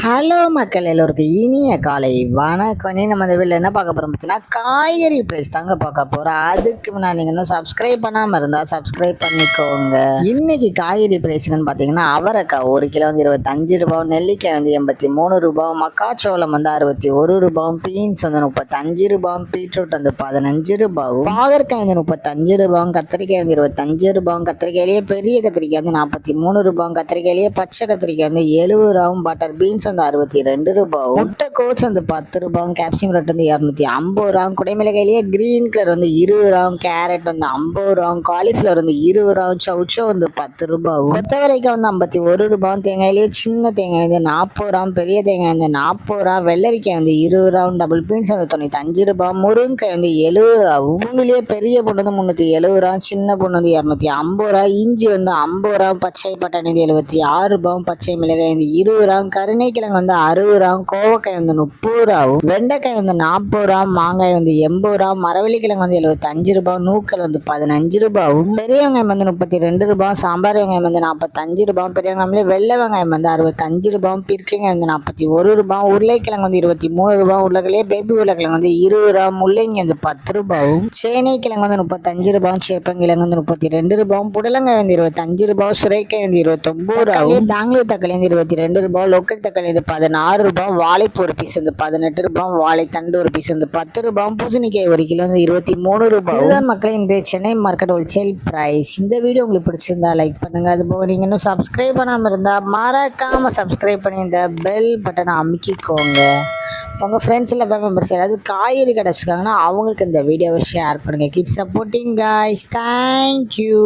Hello மக்கள் எல்லோருக்கும் இனிய காலை வணக்கம். நம்ம இந்த வீட்டில் என்ன பார்க்க போகிறோம் பார்த்தீங்கன்னா காய்கறி ப்ரைஸ் தாங்க பார்க்க போகிறோம். அதுக்கு முன்னாடி நீங்கள் இன்னும் சப்ஸ்கிரைப் பண்ணாமல் இருந்தால் சப்ஸ்கிரைப் பண்ணிக்கோங்க. இன்னைக்கு காய்கறி ப்ரைஸ் என்னன்னு பார்த்தீங்கன்னா அவரைக்காய் 1 கிலோ வந்து 25 ரூபாய், நெல்லிக்காய் வந்து 83 ரூபாய், மக்காச்சோளம் வந்து 61 ரூபாய், பீன்ஸ் வந்து 35 ரூபாய், பீட்ரூட் வந்து 15 ரூபாய், பாகற்காய் வந்து 35 ரூபாய், கத்திரிக்காய் வந்து 25 ரூபாய், கத்திரிக்காயிலேயே பெரிய கத்திரிக்காய் வந்து 43 ரூபாய், கத்திரிக்காயிலேயே பச்சை கத்திரிக்காய் வந்து 70 ரூபாய், பட்டர் பீன்ஸ் வந்து 62 ரூபாய், முட்டைக்கோஸ் வந்து 10 ரூபாய், கேப்சியம் ரேட் வந்து 250 ரூபாய், குடைமிளகாயிலேயே கிரீன் கலர் வந்து 20 ரூபாய், கேரட் வந்து 50 ரூபாய், காலிஃபிளவர் வந்து 20 ரூபாய், சவுச்சோ வந்து 10 ரூபாய், கொத்தவரைக்காய் வந்து 51 ரூபாய், தேங்காயிலேயே சின்ன தேங்காய் வந்து 40 ரூபாய், பெரிய தேங்காய் வந்து 40 ரூபாய், வெள்ளரிக்காய் வந்து 20 ரூபாய், டபுள் பீன்ஸ் வந்து 95 ரூபாய், முருங்கைக்காய் வந்து 70 ரூபாய், பூண்டுலேயே பெரிய பொண்ணு வந்து 370 ரூபாய், சின்ன பொண்ணு வந்து 250 ரூபாய், இஞ்சி வந்து 50 ரூபாய், பச்சை பட்டாணி வந்து 76 ரூபாய், பச்சை மிளகாய் வந்து 20 ரூபாய், கருணைக்கிழங்கு வந்து 60 ரூபாய், கோவக்காய் வந்து 30 ரூபாய், வெண்டைக்காய் வந்து 40 ரூபாய், மாங்காய் வந்து 80 ரூபாய், மரவள்ளிக்கிழங்கு வந்து 75 ரூபாய், நூக்கல் வந்து 15 ரூபாய், பெரிய வெங்காயம் வந்து 32 ரூபாய், சாம்பார் வெங்காயம் வந்து 45 ரூபாய், பெரிய வெங்காயம் வெள்ளை வெங்காயம் வந்து 65 ரூபாய், பீர்க்கங்காய் வந்து 41 ரூபாய், உருளைக்கிழங்கு வந்து 23 ரூபாய், உருளைக்கிழங்கு பேபி உருளைக்கிழங்கு வந்து 20 ரூபாய், முள்ளங்கி வந்து 10 ரூபாய், சேனை கிழங்கு வந்து 35 ரூபாய், சேப்பங்கிழங்கு வந்து 32 ரூபாய், புடலங்காய் வந்து 25 ரூபாய், சுரைக்காய் வந்து 29 ரூபாய், பெங்களூர் தக்காளி வந்து 22 ரூபாய், லோக்கல் தக்காளி வந்து 16 ரூபாய், வாழைப்பூ ஒரு பீஸ் வந்து 18 ரூபாய், வாழைத்தண்டு ஒரு பீஸ் வந்து 10 ரூபாய், பூசணிக்காய் 1 கிலோ வந்து 23 ரூபாய். இதுதான் மக்களின் சென்னை மார்க்கெட் ஹோல்சேல் பிரைஸ். இந்த வீடியோ உங்களுக்கு பிடிச்சிருந்தா லைக் பண்ணுங்க. அது போக நீங்க இன்னும் சப்ஸ்கிரைப் பண்ணாமல் இருந்தால் மறக்காம சப்ஸ்கிரைப் பண்ணி இந்த பெல் பட்டனை அமுக்கிக்கோங்க. உங்கள் ஃப்ரெண்ட்ஸ் இல்லை மெம்பர்ஸ் யாராவது காய்கறி கடை வச்சுருக்காங்கன்னா அவங்களுக்கு இந்த வீடியோவை ஷேர் பண்ணுங்கள். Keep supporting guys. தேங்க்யூ.